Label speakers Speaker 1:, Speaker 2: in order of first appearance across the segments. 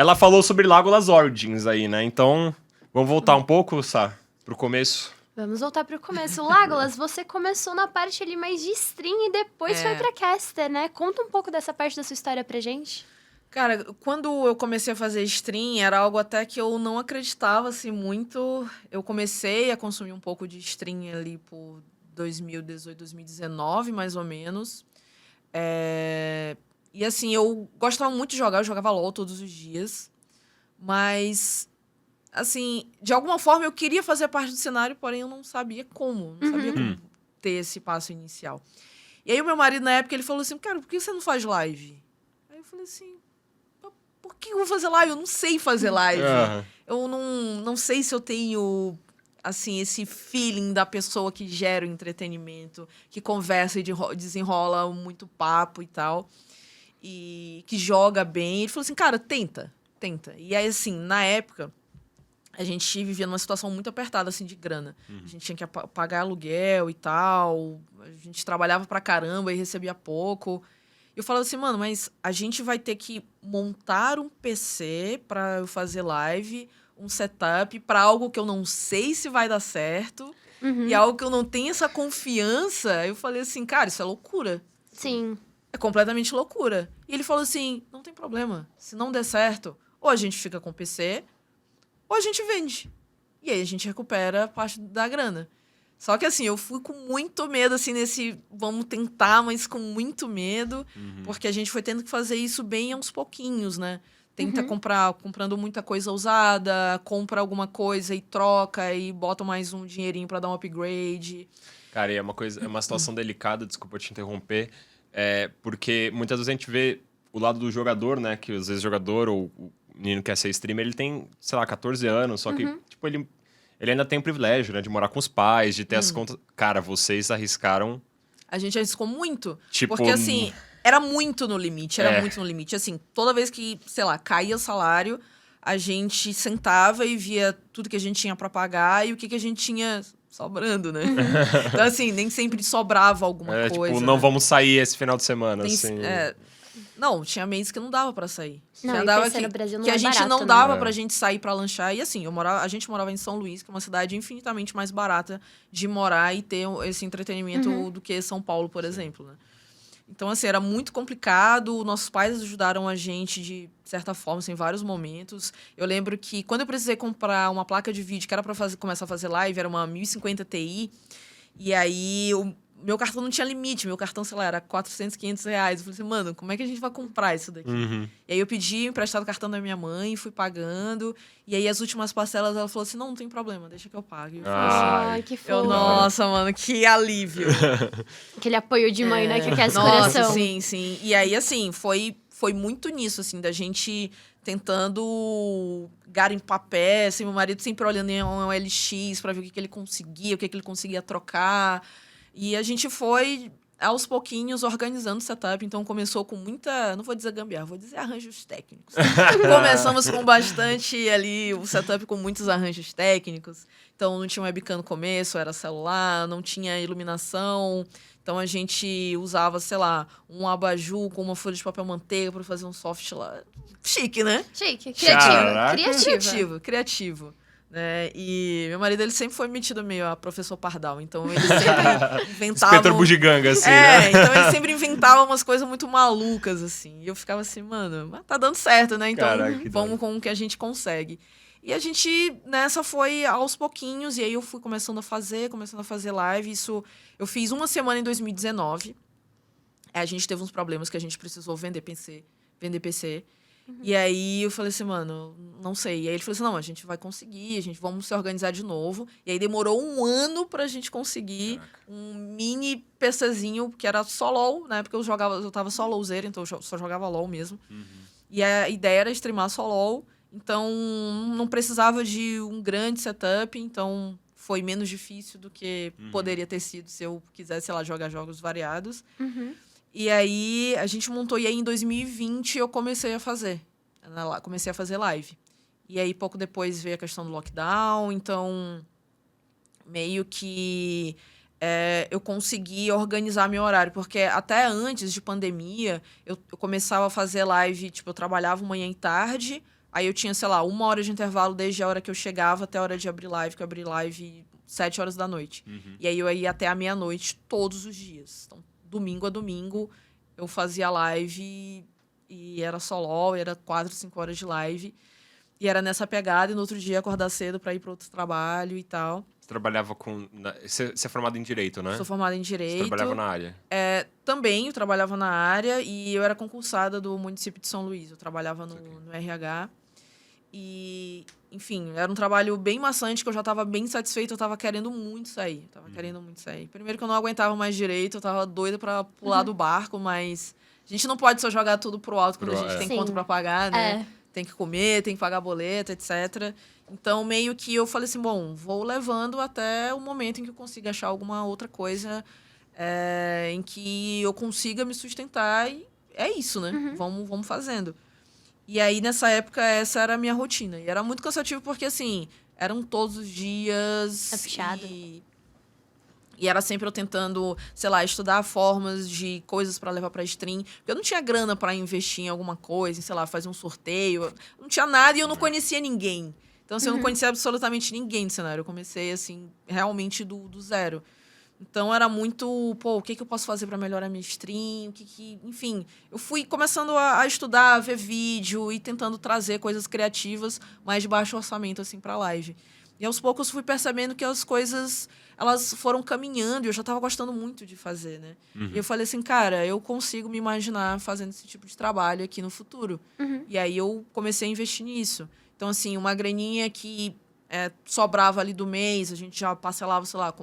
Speaker 1: Ela falou sobre Legolas Origins aí, né? Então, vamos voltar um pouco, Sá, pro começo.
Speaker 2: Vamos voltar pro começo. Legolas, você começou na parte ali mais de stream e depois foi pra caster, né? Conta um pouco dessa parte da sua história pra gente.
Speaker 3: Cara, quando eu comecei a fazer stream, era algo até que eu não acreditava, assim, muito. Eu comecei a consumir um pouco de stream ali por 2018, 2019, mais ou menos. E, assim, eu gostava muito de jogar, eu jogava LoL todos os dias. Mas, assim, de alguma forma eu queria fazer parte do cenário, porém eu não sabia como. Não sabia como ter esse passo inicial. E aí o meu marido, na época, ele falou assim, cara, por que você não faz live? Aí eu falei assim... Por que eu vou fazer live? Eu não sei fazer live. Eu não sei se eu tenho, assim, esse feeling da pessoa que gera o entretenimento, que conversa e desenrola muito papo e tal, e que joga bem. Ele falou assim, cara, tenta. E aí, assim, na época, a gente vivia numa situação muito apertada, assim, de grana. A gente tinha que pagar aluguel e tal, a gente trabalhava pra caramba e recebia pouco. Eu falava assim, mano, mas a gente vai ter que montar um PC pra eu fazer live, um setup pra algo que eu não sei se vai dar certo e algo que eu não tenho essa confiança. Eu falei assim, cara, isso é loucura.
Speaker 2: Sim.
Speaker 3: É completamente loucura. E ele falou assim, não tem problema. Se não der certo, ou a gente fica com o PC, ou a gente vende. E aí a gente recupera parte da grana. Só que, assim, eu fui com muito medo, assim, nesse vamos tentar, mas com muito medo, porque a gente foi tendo que fazer isso bem aos pouquinhos, né? Tenta comprando muita coisa usada, compra alguma coisa e troca e bota mais um dinheirinho pra dar um upgrade.
Speaker 1: Cara, e é uma situação delicada, desculpa te interromper, porque muitas vezes a gente vê o lado do jogador, né? Que às vezes o jogador ou o menino que quer ser streamer, ele tem, sei lá, 14 anos, só que, tipo, ele ainda tem o privilégio, né? De morar com os pais, de ter as contas... Cara, vocês arriscaram...
Speaker 3: A gente arriscou muito.
Speaker 1: Tipo,
Speaker 3: porque, assim, era muito no limite. Assim, toda vez que, sei lá, caía o salário, a gente sentava e via tudo que a gente tinha pra pagar e o que a gente tinha sobrando, né? Então, assim, nem sempre sobrava alguma coisa.
Speaker 1: Tipo, não vamos sair esse final de semana, assim...
Speaker 3: Não, tinha meses que não dava pra sair.
Speaker 2: Não,
Speaker 3: já
Speaker 2: e
Speaker 3: dava
Speaker 2: PC no Brasil não
Speaker 3: que
Speaker 2: é
Speaker 3: a gente
Speaker 2: barato,
Speaker 3: não
Speaker 2: né?
Speaker 3: dava pra gente sair pra lanchar. E assim, a gente morava em São Luís, que é uma cidade infinitamente mais barata de morar e ter esse entretenimento do que São Paulo, por exemplo, né? Então, assim, era muito complicado. Nossos pais ajudaram a gente de certa forma, assim, em vários momentos. Eu lembro que quando eu precisei comprar uma placa de vídeo que era pra começar a fazer live, era uma 1050 Ti. E aí, meu cartão não tinha limite. Meu cartão, sei lá, era 400, 500 reais. Eu falei assim, mano, como é que a gente vai comprar isso daqui? E aí, eu pedi emprestado o cartão da minha mãe, fui pagando. E aí, as últimas parcelas, ela falou assim, não tem problema, deixa que eu pague. Eu falei assim,
Speaker 2: Ai, que fofo.
Speaker 3: nossa, mano, que alívio.
Speaker 2: Aquele apoio de mãe, né, que aquece o
Speaker 3: Nossa,
Speaker 2: coração.
Speaker 3: sim. E aí, assim, foi muito nisso, assim, da gente tentando garimpar peça, e meu marido sempre olhando em um OLX pra ver o que ele conseguia, o que ele conseguia trocar. E a gente foi, aos pouquinhos, organizando o setup. Então, começou com muita... Não vou dizer gambiarra, vou dizer arranjos técnicos. Começamos com bastante ali, o setup com muitos arranjos técnicos. Então, não tinha webcam no começo, era celular, não tinha iluminação. Então, a gente usava, sei lá, um abajur com uma folha de papel manteiga para fazer um soft lá. Chique, né?
Speaker 2: Chique,
Speaker 3: criativo. Né? E meu marido, ele sempre foi metido meio a professor Pardal. Então, ele sempre inventava...
Speaker 1: Inspetor Bugiganga, assim, né?
Speaker 3: Então ele sempre inventava umas coisas muito malucas, assim. E eu ficava assim, mano, mas tá dando certo, né? Então,
Speaker 1: Caraca,
Speaker 3: vamos com o que a gente consegue. E a gente, nessa, foi aos pouquinhos. E aí eu fui começando a fazer live. Isso eu fiz uma semana em 2019. A gente teve uns problemas que a gente precisou vender PC. E aí eu falei assim, mano, não sei. E aí ele falou assim, não, a gente vai conseguir, vamos se organizar de novo. E aí demorou um ano pra gente conseguir um mini PCzinho, que era só LOL, né? Porque eu tava só LOLzeira, então eu só jogava LOL mesmo. E a ideia era streamar só LOL. Então, não precisava de um grande setup. Então, foi menos difícil do que poderia ter sido se eu quisesse, sei lá, jogar jogos variados. E aí, a gente montou. E aí, em 2020, eu comecei a fazer. Comecei a fazer live. E aí, pouco depois, veio a questão do lockdown. Então, meio que eu consegui organizar meu horário. Porque até antes de pandemia, eu começava a fazer live. Tipo, eu trabalhava manhã e tarde. Aí eu tinha, sei lá, 1 hora de intervalo desde a hora que eu chegava até a hora de abrir live, que eu abri live 7 horas da noite. E aí eu ia até a meia-noite todos os dias. Então, domingo a domingo, eu fazia live e era só LOL, era 4, 5 horas de live. E era nessa pegada, e no outro dia acordar cedo pra ir para outro trabalho e tal.
Speaker 1: Você trabalhava com... Você é formado em Direito, né?
Speaker 3: Sou formada em Direito.
Speaker 1: Você trabalhava na área?
Speaker 3: Também, eu trabalhava na área e eu era concursada do município de São Luís. Eu trabalhava no RH. E, enfim, era um trabalho bem maçante, que eu já estava bem satisfeita, eu estava querendo muito sair. Primeiro que eu não aguentava mais direito, eu estava doida para pular do barco, mas a gente não pode só jogar tudo pro alto quando a gente tem conta para pagar, né? Tem que comer, tem que pagar boleto, etc. Então, meio que eu falei assim, bom, vou levando até o momento em que eu consiga achar alguma outra coisa em que eu consiga me sustentar e é isso, né? Vamos fazendo. E aí, nessa época, essa era a minha rotina. E era muito cansativo porque, assim, eram todos os dias.
Speaker 2: É puxado.
Speaker 3: E era sempre eu tentando, sei lá, estudar formas de coisas pra levar pra stream. Porque eu não tinha grana pra investir em alguma coisa, sei lá, fazer um sorteio. Eu não tinha nada e eu não conhecia ninguém. Então, assim, eu não conhecia absolutamente ninguém do cenário. Eu comecei, assim, realmente do zero. Então, era muito, o que eu posso fazer para melhorar minha stream? Enfim, eu fui começando a estudar, a ver vídeo e tentando trazer coisas criativas, mais de baixo orçamento, assim, para live. E, aos poucos, fui percebendo que as coisas, elas foram caminhando e eu já estava gostando muito de fazer, né? E eu falei assim, cara, eu consigo me imaginar fazendo esse tipo de trabalho aqui no futuro. E aí, eu comecei a investir nisso. Então, assim, uma graninha que sobrava ali do mês, a gente já parcelava, sei lá,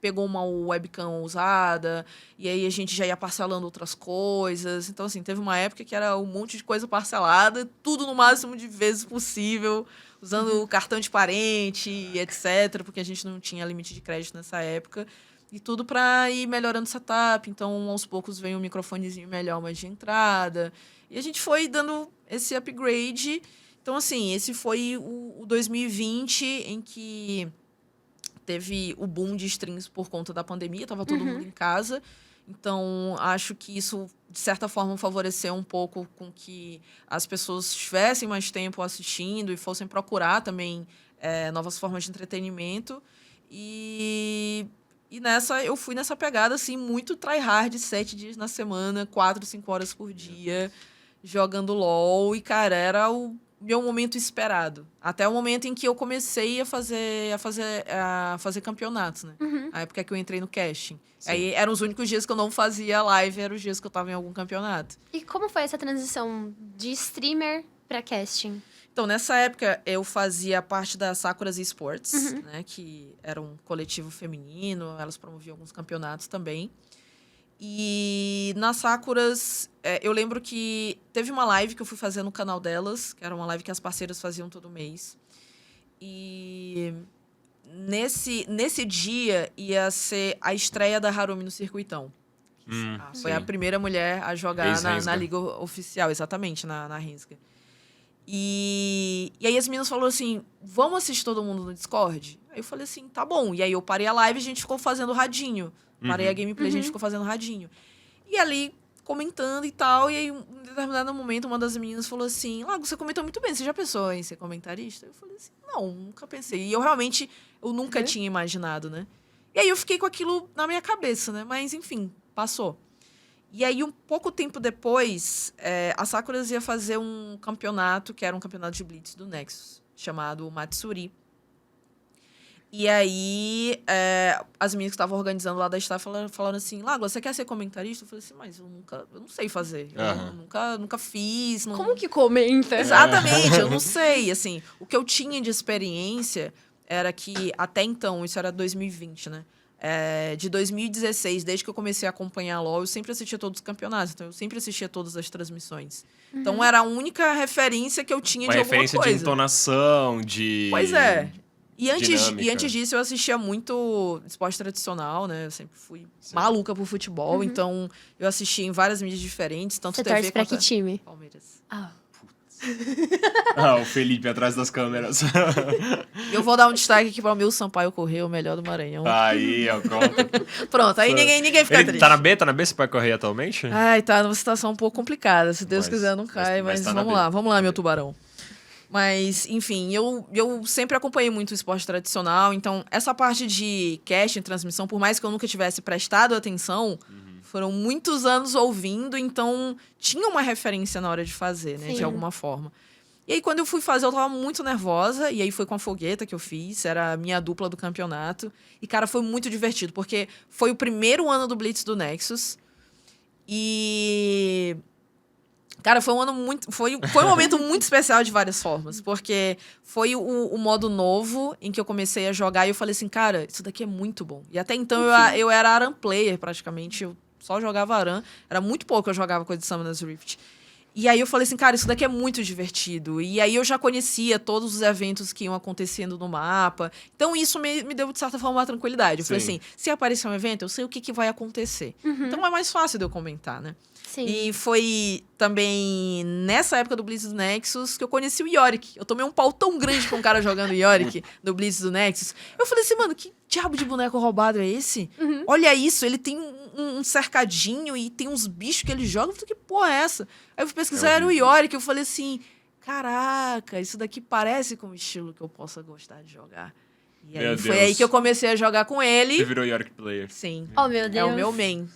Speaker 3: pegou uma webcam usada, e aí a gente já ia parcelando outras coisas. Então, assim, teve uma época que era um monte de coisa parcelada, tudo no máximo de vezes possível, usando cartão de parente, etc., porque a gente não tinha limite de crédito nessa época. E tudo para ir melhorando o setup. Então, aos poucos, veio um microfonezinho melhor, mais de entrada. E a gente foi dando esse upgrade. Então, assim, esse foi o 2020 em que teve o boom de streams por conta da pandemia, tava todo mundo em casa. Então, acho que isso, de certa forma, favoreceu um pouco com que as pessoas tivessem mais tempo assistindo e fossem procurar também novas formas de entretenimento. E eu fui nessa pegada, assim, muito tryhard, 7 dias na semana, 4, 5 horas por dia, jogando LOL. E, cara, era o meu momento esperado. Até o momento em que eu comecei a fazer campeonatos, né? A época que eu entrei no casting. Sim. Aí eram os únicos dias que eu não fazia live, eram os dias que eu tava em algum campeonato.
Speaker 2: E como foi essa transição de streamer pra casting?
Speaker 3: Então, nessa época, eu fazia parte da Sakuras Esports, né? Que era um coletivo feminino, elas promoviam alguns campeonatos também. E nas Sakuras, eu lembro que teve uma live que eu fui fazer no canal delas, que era uma live que as parceiras faziam todo mês. E nesse dia ia ser a estreia da Harumi no Circuitão. Foi a primeira mulher a jogar na Liga Oficial, exatamente, na Rinsga. E aí as meninas falaram assim, vamos assistir todo mundo no Discord? Aí eu falei assim, tá bom. E aí eu parei a live e a gente ficou fazendo radinho. Parei a gameplay, a gente ficou fazendo radinho. E ali, comentando e tal, e aí, em determinado momento, uma das meninas falou assim, Lago, você comentou muito bem, você já pensou em ser comentarista? Eu falei assim, não, nunca pensei. E eu nunca tinha imaginado, né? E aí eu fiquei com aquilo na minha cabeça, né? Mas, enfim, passou. E aí, um pouco tempo depois, a Sakuras ia fazer um campeonato, que era um campeonato de Blitz do Nexus, chamado Matsuri. E aí, as meninas que estavam organizando lá da staff falaram assim, Lago, você quer ser comentarista? Eu falei assim, mas eu não sei fazer. Eu nunca fiz. Não...
Speaker 2: Como que comenta?
Speaker 3: Exatamente, eu não sei. Assim, o que eu tinha de experiência era que, até então, isso era 2020, né? De 2016, desde que eu comecei a acompanhar a LoL, eu sempre assistia todos os campeonatos. Então, eu sempre assistia todas as transmissões. Então, era a única referência que eu tinha de alguma coisa.
Speaker 1: Uma referência de entonação, de...
Speaker 3: Pois é. E antes disso, eu assistia muito esporte tradicional, né? Eu sempre fui maluca por futebol. Então, eu assistia em várias mídias diferentes. Tanto
Speaker 2: Você
Speaker 3: TV
Speaker 2: torce pra que time?
Speaker 3: Palmeiras.
Speaker 1: O Felipe atrás das câmeras.
Speaker 3: Eu vou dar um destaque aqui para o meu Sampaio Corrêa, o melhor do Maranhão.
Speaker 1: Aí, ó, pronto.
Speaker 3: Pronto, aí ninguém fica triste.
Speaker 1: Tá na B? Tá na B, Sampaio Corrêa atualmente?
Speaker 3: Ai, tá numa situação um pouco complicada. Se Deus quiser, não cai. Mas
Speaker 1: tá
Speaker 3: vamos lá, meu tubarão. Mas, enfim, eu sempre acompanhei muito o esporte tradicional, então essa parte de casting, transmissão, por mais que eu nunca tivesse prestado atenção, foram muitos anos ouvindo, então tinha uma referência na hora de fazer, né,
Speaker 2: Sim.
Speaker 3: de alguma forma. E aí, quando eu fui fazer, eu tava muito nervosa, e aí foi com a Fogueta que eu fiz, era a minha dupla do campeonato. E, cara, foi muito divertido, porque foi o primeiro ano do Blitz do Nexus, e... Cara, foi um ano muito. Foi um momento muito especial de várias formas. Porque foi o modo novo em que eu comecei a jogar e eu falei assim, cara, isso daqui é muito bom. E até então eu era Aran player, praticamente. Eu só jogava Aran. Era muito pouco que eu jogava coisa de Summoners Rift. E aí eu falei assim, cara, isso daqui é muito divertido. E aí eu já conhecia todos os eventos que iam acontecendo no mapa. Então isso me deu, de certa forma, uma tranquilidade. Eu falei assim, se aparecer um evento, eu sei o que vai acontecer. Então é mais fácil de eu comentar, né?
Speaker 2: Sim.
Speaker 3: E foi também nessa época do Blitz do Nexus que eu conheci o Yorick. Eu tomei um pau tão grande com um cara jogando Yorick no Blitz do Nexus. Eu falei assim, mano, que diabo de boneco roubado é esse? Olha isso, ele tem um cercadinho e tem uns bichos que ele joga. Eu falei, que porra é essa? Aí eu fui pesquisar, era o Yorick. Eu falei assim, caraca, isso daqui parece com o estilo que eu possa gostar de jogar. E aí
Speaker 1: Meu
Speaker 3: foi
Speaker 1: Deus.
Speaker 3: aí que eu comecei a jogar com ele.
Speaker 1: Você virou York Player.
Speaker 3: Sim.
Speaker 2: Oh, meu Deus.
Speaker 3: É o meu main.